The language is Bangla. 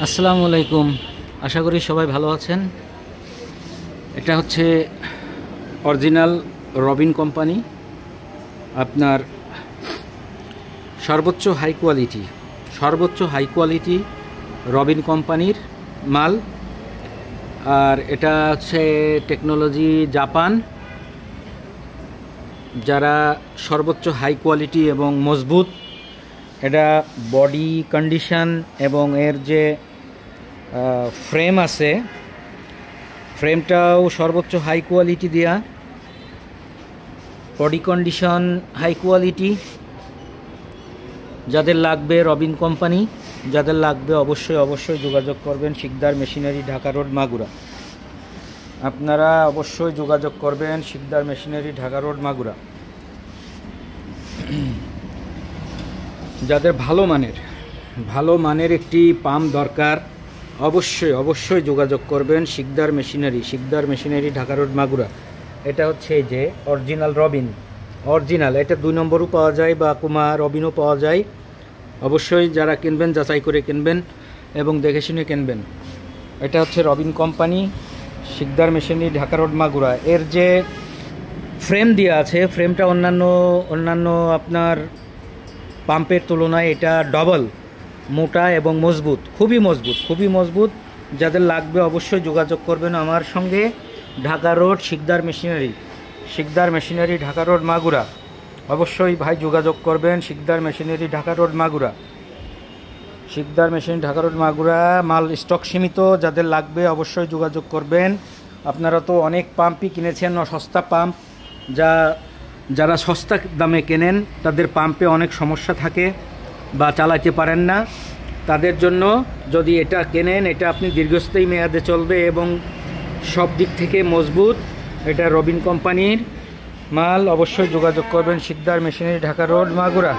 আসসালামু আলাইকুম। আশা করি সবাই ভালো আছেন। এটা হচ্ছে অরিজিনাল রবিন কোম্পানি, আপনার সর্বোচ্চ হাই কোয়ালিটি রবিন কোম্পানির মাল। আর এটা হচ্ছে টেকনোলজি জাপান, যারা সর্বোচ্চ হাই কোয়ালিটি এবং মজবুত। এটা বডি কন্ডিশন এবং এর যে ফ্রেম আছে, ফ্রেমটাও সর্বোচ্চ হাই কোয়ালিটি দেয়া, বডি কন্ডিশন হাই কোয়ালিটি। যাদের লাগবে রবিন কোম্পানি, যাদের লাগবে অবশ্যই যোগাযোগ করবেন শিকদার মেশিনারি, ঢাকা রোড, মাগুরা। আপনারা অবশ্যই যোগাযোগ করবেন শিকদার মেশিনারি, ঢাকা রোড, মাগুরা। যাদের ভালো মানের একটি পাম্প দরকার, অবশ্যই যোগাযোগ করবেন শিকদার মেশিনারি, ঢাকা রোড, মাগুরা। এটা হচ্ছে এই যে অরিজিনাল রবিন, এটা 2 নম্বরও পাওয়া যায় বা কুমা রবিনও পাওয়া যায়। অবশ্যই যারা কিনবেন যাচাই করে কিনবেন এবং দেখে শুনে কিনবেন। এটা হচ্ছে Robin company, Shikdar machinery, Dhaka road, Magura. এর যে ফ্রেম দেওয়া আছে, ফ্রেমটা অন্যান্য আপনার পাম্পের তুলনায় এটা ডবল মোটা এবং মজবুত, খুবই মজবুত। যাদের লাগবে অবশ্যই যোগাযোগ করবেন আমার সঙ্গে। Dhaka road, Shikdar machinery, Dhaka road, Magura. অবশ্যই ভাই যোগাযোগ করবেন Shikdar machinery, Dhaka road, Magura. Dhaka road, Magura. মাল স্টক সীমিত, যাদের লাগবে অবশ্যই যোগাযোগ করবেন। আপনারা তো অনেক পাম্পই কিনেছেন, সস্তা পাম্প, যারা সস্তা দামে কেনেন তাদের পাম্পে অনেক সমস্যা থাকে বা চালাতে পারেন না। তাদের জন্য যদি এটা কেনেন, এটা আপনি দীর্ঘস্থায়ী মেয়াদে চলবে এবং সব দিক থেকে মজবুত। এটা রবিন কোম্পানির মাল। অবশ্যই যোগাযোগ করবেন শিকদার মেশিনারি, ঢাকা রোড, মাগুরা।